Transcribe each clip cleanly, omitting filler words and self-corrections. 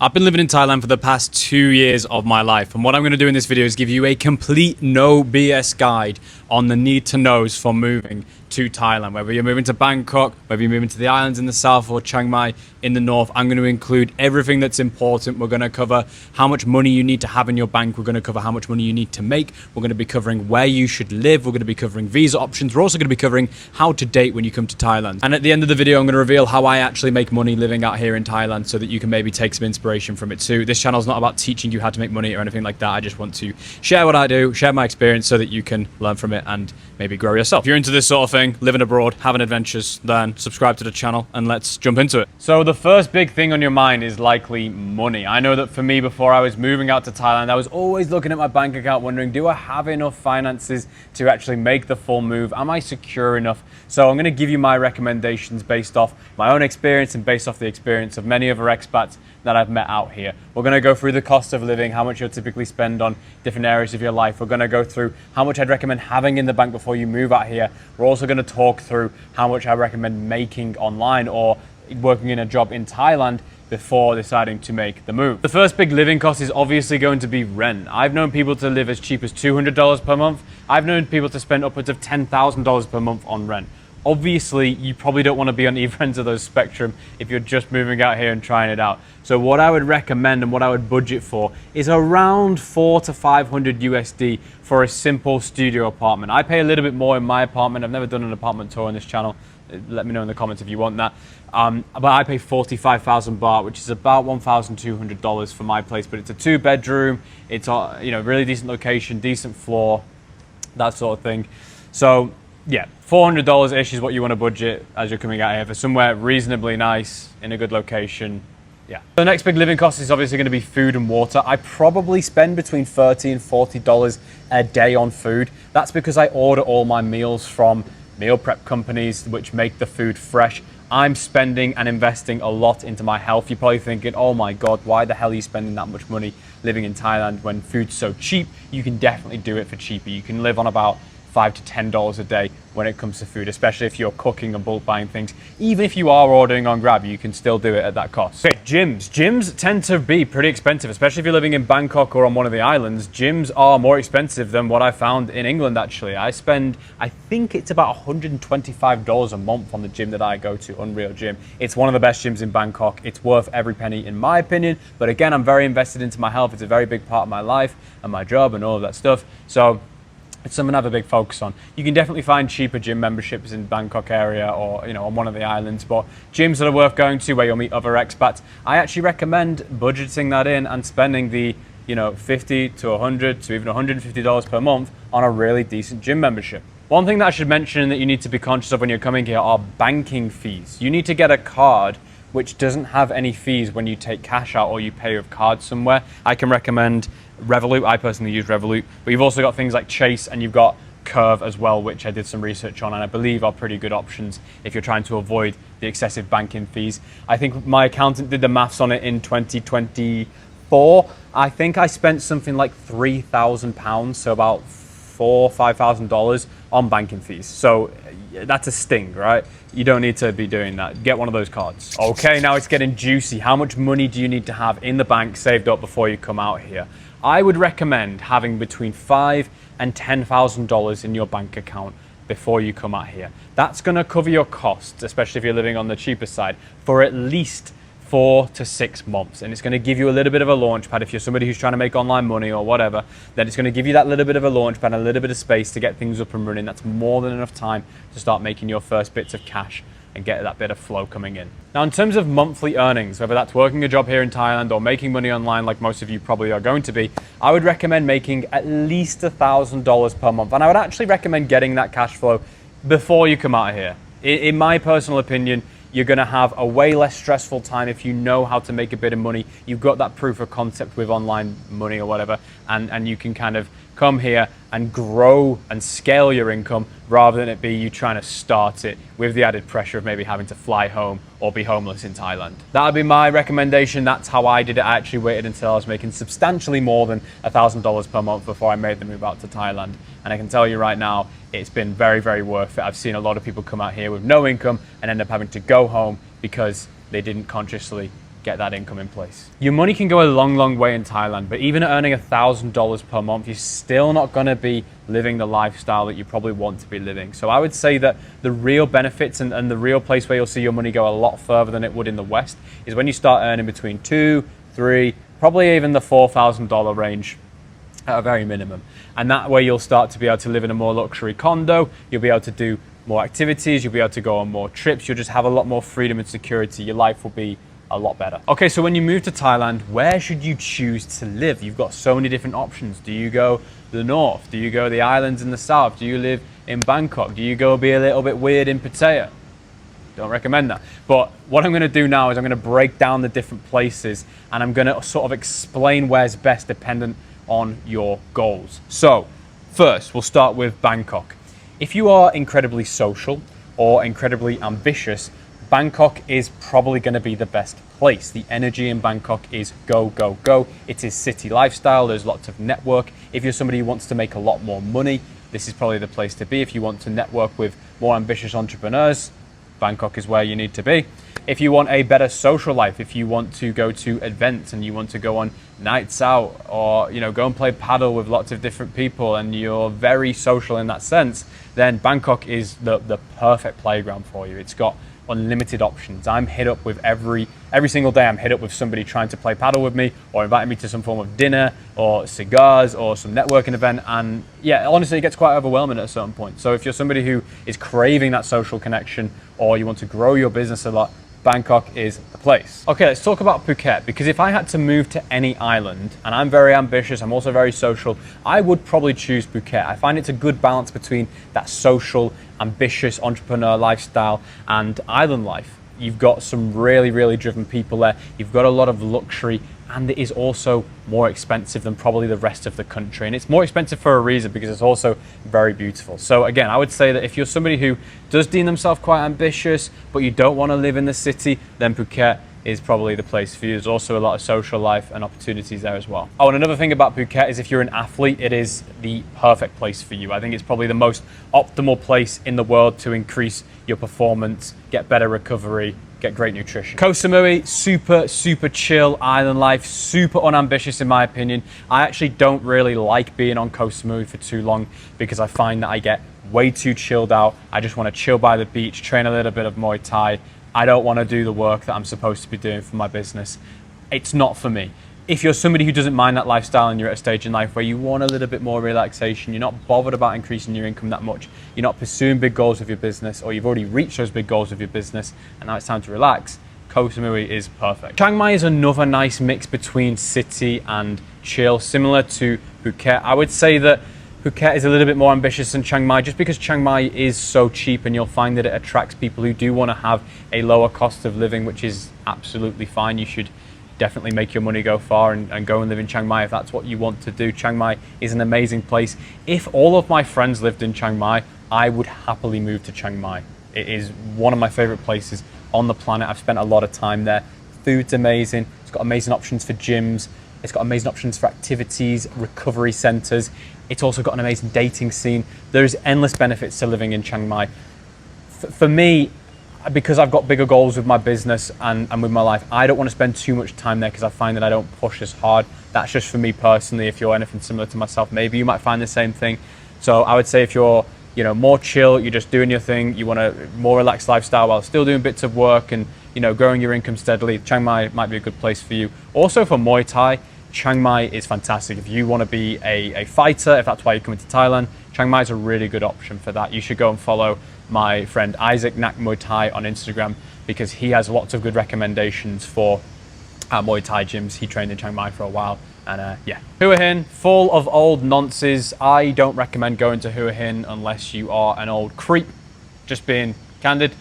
I've been living in Thailand for the past 2 years of my life, and what I'm going to do in this video is give you a complete no BS guide on the need to knows for moving to Thailand. Whether you're moving to Bangkok, whether you're moving to the islands in the south or Chiang Mai in the north, I'm going to include everything that's important. We're going to cover how much money you need to have in your bank. We're going to cover how much money you need to make. We're going to be covering where you should live. We're going to be covering visa options. We're also going to be covering how to date when you come to Thailand. And at the end of the video, I'm going to reveal how I actually make money living out here in Thailand so that you can maybe take some inspiration from it too. This channel is not about teaching you how to make money or anything like that. I just want to share what I do, share my experience so that you can learn from it and maybe grow yourself. If you're into this sort of thing, living abroad, having adventures, then subscribe to the channel and let's jump into it. So the first big thing on your mind is likely money. I know that for me, before I was moving out to Thailand, I was always looking at my bank account wondering, do I have enough finances to actually make the full move? Am I secure enough? So I'm going to give you my recommendations based off my own experience and based off the experience of many other expats that I've met out here. We're going to go through the cost of living, how much you'll typically spend on different areas of your life. We're going to go through how much I'd recommend having in the bank before you move out here. We're also going to talk through how much I recommend making online or working in a job in Thailand before deciding to make the move. The first big living cost is obviously going to be rent. I've known people to live as cheap as $200 per month. I've known people to spend upwards of $10,000 per month on rent. Obviously, you probably don't want to be on either ends of those spectrum if you're just moving out here and trying it out. So what I would recommend and what I would budget for is around 400 to 500 USD for a simple studio apartment. I pay a little bit more in my apartment. I've never done an apartment tour on this channel. Let me know in the comments if you want that. But I pay 45,000 baht, which is about $1,200 for my place. But it's a 2-bedroom. It's really decent location, decent floor, that sort of thing. So yeah, $400-ish is what you want to budget as you're coming out here for somewhere reasonably nice in a good location. Yeah. The next big living cost is obviously going to be food and water. I probably spend between $30 and $40 a day on food. That's because I order all my meals from meal prep companies which make the food fresh. I'm spending and investing a lot into my health. You're probably thinking, oh my God, why the hell are you spending that much money living in Thailand when food's so cheap? You can definitely do it for cheaper. You can live on about $5 to $10 a day when it comes to food, especially if you're cooking and bulk buying things. Even if you are ordering on Grab, you can still do it at that cost. Okay, gyms. Gyms tend to be pretty expensive, especially if you're living in Bangkok or on one of the islands. Gyms are more expensive than what I found in England, actually. I think it's about $125 a month on the gym that I go to, Unreal Gym. It's one of the best gyms in Bangkok. It's worth every penny in my opinion. But again, I'm very invested into my health. It's a very big part of my life and my job and all of that stuff. So it's something I have a big focus on. You can definitely find cheaper gym memberships in Bangkok area or on one of the islands, but gyms that are worth going to where you'll meet other expats, I actually recommend budgeting that in and spending the $50 to $100 to even $150 per month on a really decent gym membership. One thing that I should mention that you need to be conscious of when you're coming here are banking fees. You need to get a card which doesn't have any fees when you take cash out or you pay with card somewhere. I can recommend Revolut. I personally use Revolut, but you've also got things like Chase and you've got Curve as well, which I did some research on and I believe are pretty good options if you're trying to avoid the excessive banking fees. I think my accountant did the maths on it in 2024. I think I spent something like £3,000, so about $4,000 or $5,000 on banking fees. So that's a sting, right? You don't need to be doing that. Get one of those cards. Okay, now it's getting juicy. How much money do you need to have in the bank saved up before you come out here? I would recommend having between $5,000 and $10,000 in your bank account before you come out here. That's going to cover your costs, especially if you're living on the cheaper side, for at least 4 to 6 months. And it's going to give you a little bit of a launch pad. If you're somebody who's trying to make online money or whatever, then it's going to give you that little bit of a launch pad and a little bit of space to get things up and running. That's more than enough time to start making your first bits of cash and get that bit of flow coming in. Now, in terms of monthly earnings, whether that's working a job here in Thailand or making money online like most of you probably are going to be, I would recommend making at least $1,000 per month. And I would actually recommend getting that cash flow before you come out here. In my personal opinion, you're going to have a way less stressful time if you know how to make a bit of money. You've got that proof of concept with online money or whatever, and you can kind of come here and grow and scale your income rather than it be you trying to start it with the added pressure of maybe having to fly home or be homeless in Thailand. That would be my recommendation. That's how I did it. I actually waited until I was making substantially more than $1,000 per month before I made the move out to Thailand. And I can tell you right now, it's been very, very worth it. I've seen a lot of people come out here with no income and end up having to go home because they didn't consciously get that income in place. Your money can go a long way in Thailand, but even at earning $1,000 per month, you're still not going to be living the lifestyle that you probably want to be living. So I would say that the real benefits and the real place where you'll see your money go a lot further than it would in the West is when you start earning between $2,000, $3,000, probably even the $4,000 range at a very minimum. And that way you'll start to be able to live in a more luxury condo, you'll be able to do more activities, you'll be able to go on more trips, you'll just have a lot more freedom and security. Your life will be a lot better. Okay, so when you move to Thailand, where should you choose to live? You've got so many different options. Do you go the north? Do you go the islands in the south? Do you live in Bangkok? Do you go be a little bit weird in Pattaya? Don't recommend that. But what I'm going to do now is I'm going to break down the different places and I'm going to sort of explain where's best dependent on your goals. So first, we'll start with Bangkok. If you are incredibly social or incredibly ambitious, Bangkok is probably going to be the best place. The energy in Bangkok is go, go, go. It is city lifestyle. There's lots of network. If you're somebody who wants to make a lot more money, this is probably the place to be. If you want to network with more ambitious entrepreneurs, Bangkok is where you need to be. If you want a better social life, if you want to go to events and you want to go on nights out or go and play paddle with lots of different people and you're very social in that sense, then Bangkok is the perfect playground for you. It's got unlimited options. I'm hit up with every single day. I'm hit up with somebody trying to play paddle with me or inviting me to some form of dinner or cigars or some networking event. And yeah, honestly, it gets quite overwhelming at a certain point. So if you're somebody who is craving that social connection or you want to grow your business a lot, Bangkok is the place. Okay, let's talk about Phuket, because if I had to move to any island, and I'm very ambitious, I'm also very social, I would probably choose Phuket. I find it's a good balance between that social, ambitious entrepreneur lifestyle and island life. You've got some really driven people there. You've got a lot of luxury, and it is also more expensive than probably the rest of the country. And it's more expensive for a reason, because it's also very beautiful. So again, I would say that if you're somebody who does deem themselves quite ambitious, but you don't want to live in the city, then Phuket is probably the place for you. There's also a lot of social life and opportunities there as well. Oh, and another thing about Phuket is if you're an athlete, it is the perfect place for you. I think it's probably the most optimal place in the world to increase your performance, get better recovery, get great nutrition. Koh Samui, super chill island life, super unambitious in my opinion. I actually don't really like being on Koh Samui for too long because I find that I get way too chilled out. I just want to chill by the beach, train a little bit of Muay Thai. I don't want to do the work that I'm supposed to be doing for my business. It's not for me. If you're somebody who doesn't mind that lifestyle and you're at a stage in life where you want a little bit more relaxation, you're not bothered about increasing your income that much, you're not pursuing big goals with your business, or you've already reached those big goals with your business and now it's time to relax, Koh Samui is perfect. Chiang Mai is another nice mix between city and chill, similar to Phuket. I would say that Phuket is a little bit more ambitious than Chiang Mai just because Chiang Mai is so cheap, and you'll find that it attracts people who do want to have a lower cost of living, which is absolutely fine. You should definitely make your money go far and go and live in Chiang Mai if that's what you want to do. Chiang Mai is an amazing place. If all of my friends lived in Chiang Mai, I would happily move to Chiang Mai. It is one of my favorite places on the planet. I've spent a lot of time there. Food's amazing. It's got amazing options for gyms. It's got amazing options for activities, recovery centers. It's also got an amazing dating scene. There's endless benefits to living in Chiang Mai. For me, because I've got bigger goals with my business and with my life, I don't want to spend too much time there because I find that I don't push as hard. That's just for me personally. If you're anything similar to myself, maybe you might find the same thing. So I would say if you're more chill, you're just doing your thing, you want a more relaxed lifestyle while still doing bits of work and growing your income steadily, Chiang Mai might be a good place for you. Also for Muay Thai, Chiang Mai is fantastic. If you want to be a fighter, if that's why you're coming to Thailand, Chiang Mai is a really good option for that. You should go and follow my friend Isaac Nak Muay Thai on Instagram because he has lots of good recommendations for Muay Thai gyms. He trained in Chiang Mai for a while. And yeah, Hua Hin, full of old nonces. I don't recommend going to Hua Hin unless you are an old creep, just being candid.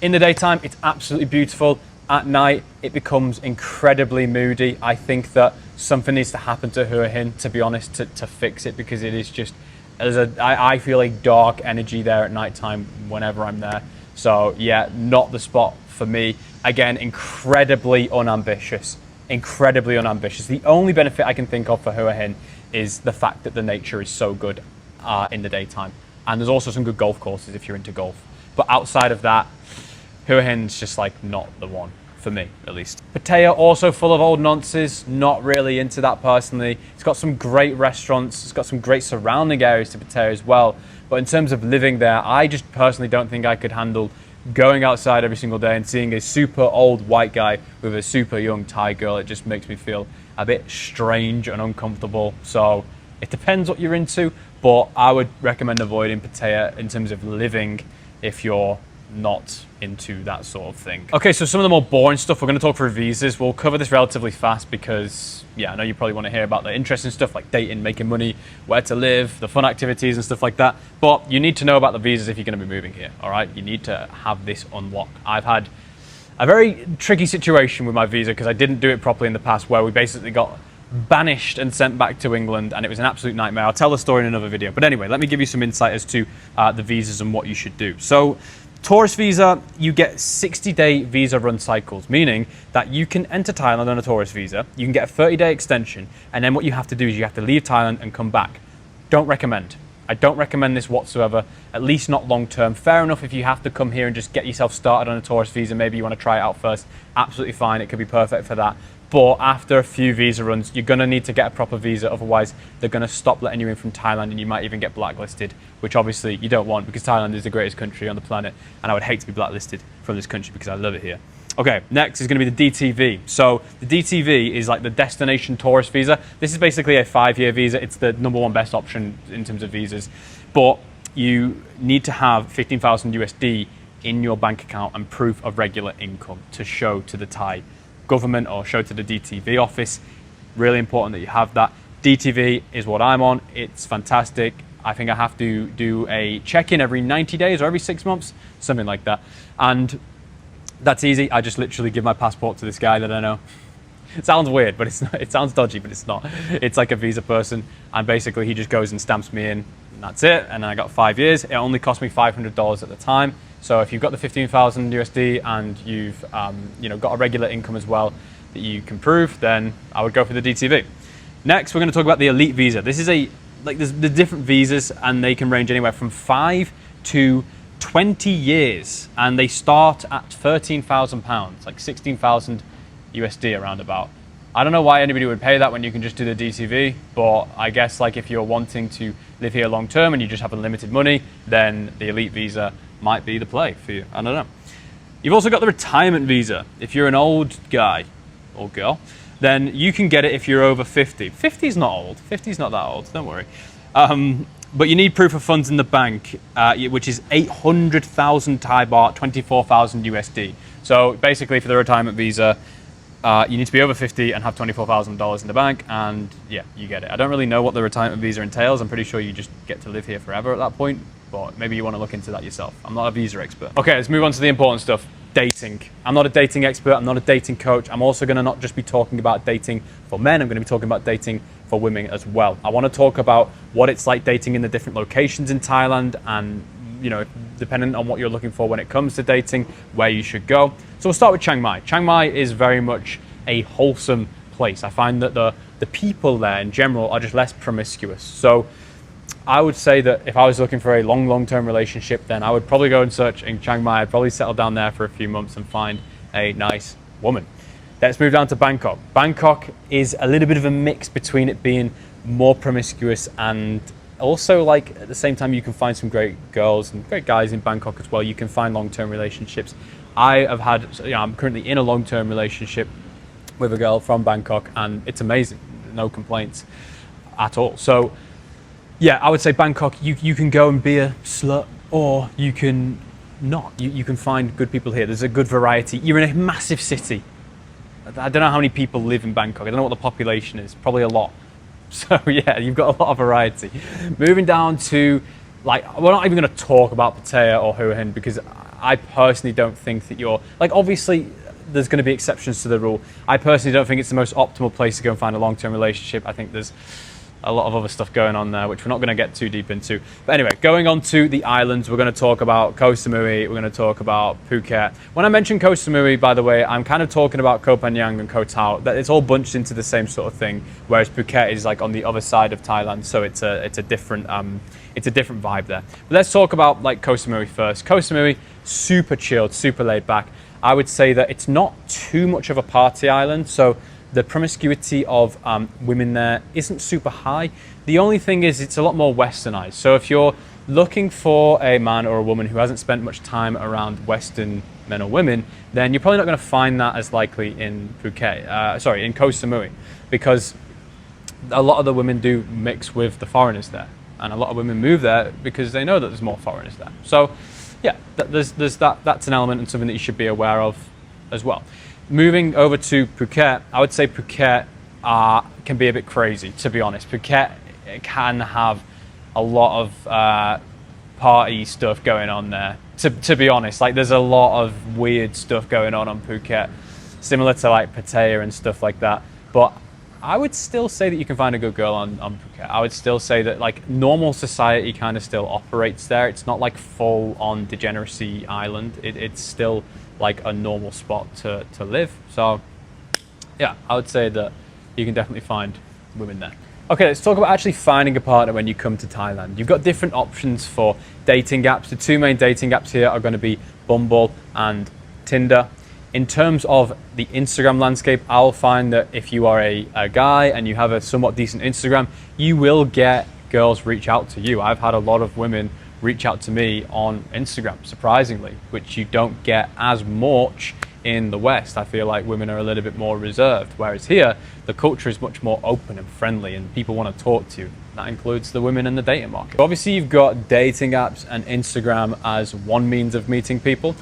In the daytime, it's absolutely beautiful. At night, it becomes incredibly moody. I think that something needs to happen to Hua Hin, to be honest, to fix it, because it is just, I feel a dark energy there at nighttime whenever I'm there. So yeah, not the spot for me. Again, incredibly unambitious. Incredibly unambitious. The only benefit I can think of for Hua Hin is the fact that the nature is so good in the daytime. And there's also some good golf courses if you're into golf. But outside of that, Hua Hin's just like not the one for me at least. Pattaya also full of old nonces, not really into that personally. It's got some great restaurants, it's got some great surrounding areas to Pattaya as well, but in terms of living there, I just personally don't think I could handle going outside every single day and seeing a super old white guy with a super young Thai girl. It just makes me feel a bit strange and uncomfortable. So it depends what you're into, but I would recommend avoiding Pattaya in terms of living if you're not into that sort of thing. Okay, so some of the more boring stuff, we're going to talk through visas. We'll cover this relatively fast because, yeah, I know you probably want to hear about the interesting stuff like dating, making money, where to live, the fun activities and stuff like that. But you need to know about the visas if you're going to be moving here, all right? You need to have this unlocked. I've had a very tricky situation with my visa because I didn't do it properly in the past, where we basically got banished and sent back to England, and it was an absolute nightmare. I'll tell the story in another video. But anyway, let me give you some insight as to the visas and what you should do. So tourist visa, you get 60-day visa run cycles, meaning that you can enter Thailand on a tourist visa, you can get a 30-day extension, and then what you have to do is you have to leave Thailand and come back. Don't recommend. I don't recommend this whatsoever, at least not long term. Fair enough if you have to come here and just get yourself started on a tourist visa, maybe you want to try it out first, absolutely fine, it could be perfect for that. But after a few visa runs, you're going to need to get a proper visa, otherwise they're going to stop letting you in from Thailand and you might even get blacklisted, which obviously you don't want because Thailand is the greatest country on the planet and I would hate to be blacklisted from this country because I love it here. Okay, next is going to be the DTV. So the DTV is like the destination tourist visa. This is basically a 5-year visa. It's the #1 best option in terms of visas, but you need to have 15,000 USD in your bank account and proof of regular income to show to the Thai government or show to the DTV office. Really important that you have that. DTV is what I'm on. It's fantastic. I think I have to do a check-in every 90 days or every 6 months, something like that. And that's easy. I just literally give my passport to this guy that I know. It sounds weird, but it's not. It sounds dodgy, but it's not. It's like a visa person, and basically he just goes and stamps me in, and that's it. And then I got 5 years. It only cost me $500 at the time. So if you've got the 15,000 USD and you've got a regular income as well that you can prove, then I would go for the DTV. Next, we're going to talk about the elite visa. This is there's the different visas, and they can range anywhere from 5 to 20 years, and they start at £13,000, like 16,000 USD around about. I don't know why anybody would pay that when you can just do the DTV, but I guess like if you're wanting to live here long term and you just have unlimited money, then the elite visa might be the play for you. I don't know. You've also got the retirement visa. If you're an old guy or girl, then you can get it if you're over 50. 50 is not old. 50 is not that old, don't worry. But you need proof of funds in the bank, which is 800,000 Thai baht, 24,000 USD. So basically for the retirement visa, you need to be over 50 and have $24,000 in the bank, and yeah, you get it. I don't really know what the retirement visa entails. I'm pretty sure you just get to live here forever at that point, but maybe you want to look into that yourself. I'm not a visa expert. Okay, let's move on to the important stuff. Dating. I'm not a dating expert. I'm not a dating coach. I'm also going to not just be talking about dating for men. I'm going to be talking about dating for women as well. I want to talk about what it's like dating in the different locations in Thailand, and depending on what you're looking for when it comes to dating, where you should go. So we'll start with Chiang Mai. Chiang Mai is very much a wholesome place. I find that the people there in general are just less promiscuous. So I would say that if I was looking for a long-term relationship, then I would probably go and search in Chiang Mai. I'd probably settle down there for a few months and find a nice woman. Let's move down to Bangkok. Bangkok is a little bit of a mix between it being more promiscuous and also, like, at the same time, you can find some great girls and great guys in Bangkok as well. You can find long-term relationships. I'm currently in a long-term relationship with a girl from Bangkok, and it's amazing. No complaints at all. So yeah, I would say Bangkok, you can go and be a slut, or you can not. You can find good people here. There's a good variety. You're in a massive city. I don't know how many people live in Bangkok. I don't know what the population is. Probably a lot. So yeah, you've got a lot of variety. Moving down to, like, we're not even going to talk about Pattaya or Hua Hin because I personally don't think that obviously there's going to be exceptions to the rule. I personally don't think it's the most optimal place to go and find a long-term relationship. I think there's a lot of other stuff going on there, which we're not going to get too deep into. But anyway, going on to the islands, we're going to talk about Koh Samui, we're going to talk about Phuket. When I mention Koh Samui, by the way, I'm kind of talking about Koh Phangan and Koh Tao. It's all bunched into the same sort of thing, whereas Phuket is like on the other side of Thailand, so it's a different vibe there. But let's talk about like Koh Samui first. Koh Samui, super chilled, super laid back. I would say that it's not too much of a party island, so the promiscuity of women there isn't super high. The only thing is it's a lot more westernized. So if you're looking for a man or a woman who hasn't spent much time around Western men or women, then you're probably not going to find that as likely in in Koh Samui, because a lot of the women do mix with the foreigners there, and a lot of women move there because they know that there's more foreigners there. So yeah, that's an element and something that you should be aware of as well. Moving over to Phuket, I would say Phuket can be a bit crazy, to be honest. Phuket can have a lot of party stuff going on there. To be honest, like there's a lot of weird stuff going on Phuket, similar to like Pattaya and stuff like that. But I would still say that you can find a good girl on Phuket. I would still say that like normal society kind of still operates there. It's not like full on degeneracy island. It's still like a normal spot to live. So yeah, I would say that you can definitely find women there. Okay, let's talk about actually finding a partner when you come to Thailand. You've got different options for dating apps. The two main dating apps here are going to be Bumble and Tinder. In terms of the Instagram landscape, I'll find that if you are a guy and you have a somewhat decent Instagram, you will get girls reach out to you. I've had a lot of women reach out to me on Instagram, surprisingly, which you don't get as much in the West. I feel like women are a little bit more reserved, whereas here, the culture is much more open and friendly and people want to talk to you. That includes the women in the dating market. Obviously, you've got dating apps and Instagram as one means of meeting people.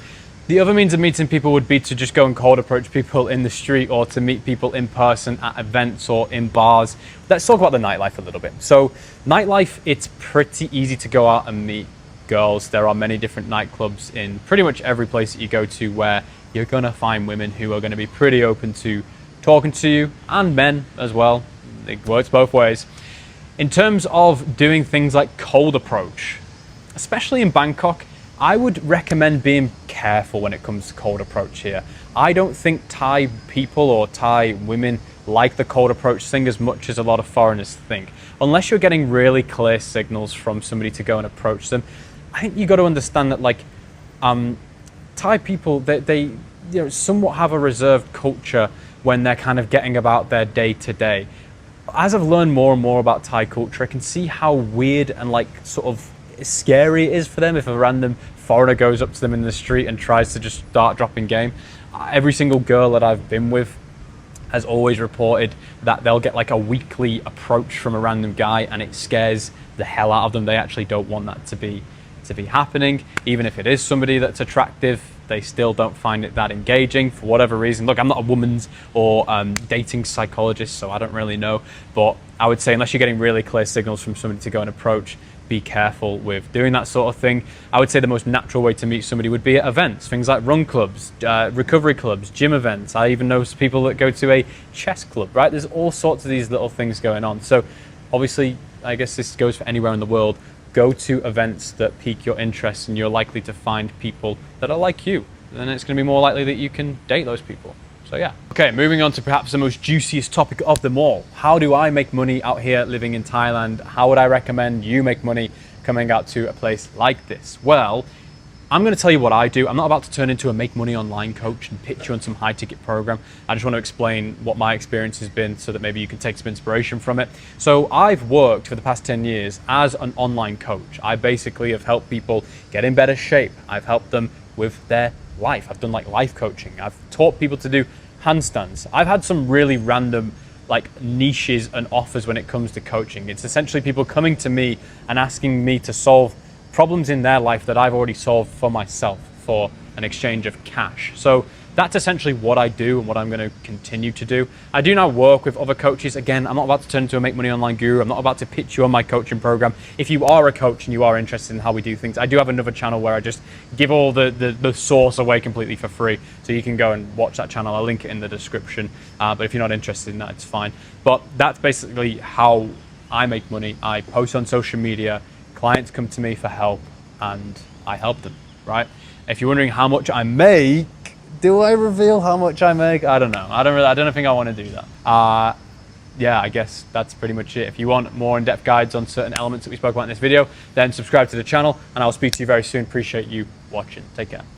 The other means of meeting people would be to just go and cold approach people in the street or to meet people in person at events or in bars. Let's talk about the nightlife a little bit. So nightlife, it's pretty easy to go out and meet girls. There are many different nightclubs in pretty much every place that you go to where you're going to find women who are going to be pretty open to talking to you, and men as well. It works both ways. In terms of doing things like cold approach, especially in Bangkok, I would recommend being careful when it comes to cold approach here. I don't think Thai people or Thai women like the cold approach thing as much as a lot of foreigners think. Unless you're getting really clear signals from somebody to go and approach them, I think you got to understand that like Thai people, they somewhat have a reserved culture when they're kind of getting about their day to day. As I've learned more and more about Thai culture, I can see how weird and like sort of scary it is for them if a random foreigner goes up to them in the street and tries to just start dropping game. Every single girl that I've been with has always reported that they'll get like a weekly approach from a random guy and it scares the hell out of them. They actually don't want that to be happening. Even if it is somebody that's attractive, they still don't find it that engaging for whatever reason. Look, I'm not a woman's or dating psychologist, so I don't really know. But I would say unless you're getting really clear signals from somebody to go and approach, be careful with doing that sort of thing. I would say the most natural way to meet somebody would be at events, things like run clubs, recovery clubs, gym events. I even know people that go to a chess club, right? There's all sorts of these little things going on. So obviously, I guess this goes for anywhere in the world. Go to events that pique your interest and you're likely to find people that are like you. Then it's going to be more likely that you can date those people. So yeah. Okay, moving on to perhaps the most juiciest topic of them all. How do I make money out here living in Thailand? How would I recommend you make money coming out to a place like this? Well, I'm going to tell you what I do. I'm not about to turn into a make money online coach and pitch you on some high ticket program. I just want to explain what my experience has been so that maybe you can take some inspiration from it. So I've worked for the past 10 years as an online coach. I basically have helped people get in better shape. I've helped them with their life. I've done like life coaching. I've taught people to do handstands. I've had some really random like niches and offers when it comes to coaching. It's essentially people coming to me and asking me to solve problems in their life that I've already solved for myself for an exchange of cash. So that's essentially what I do and what I'm going to continue to do. I do now work with other coaches. Again, I'm not about to turn into a make money online guru. I'm not about to pitch you on my coaching program. If you are a coach and you are interested in how we do things, I do have another channel where I just give all the source away completely for free. So you can go and watch that channel. I'll link it in the description. But if you're not interested in that, it's fine. But that's basically how I make money. I post on social media. Clients come to me for help and I help them, right? If you're wondering how much I make, do I reveal how much I make? I don't know. I don't think I want to do that. Yeah, I guess that's pretty much it. If you want more in-depth guides on certain elements that we spoke about in this video, then subscribe to the channel and I'll speak to you very soon. Appreciate you watching. Take care.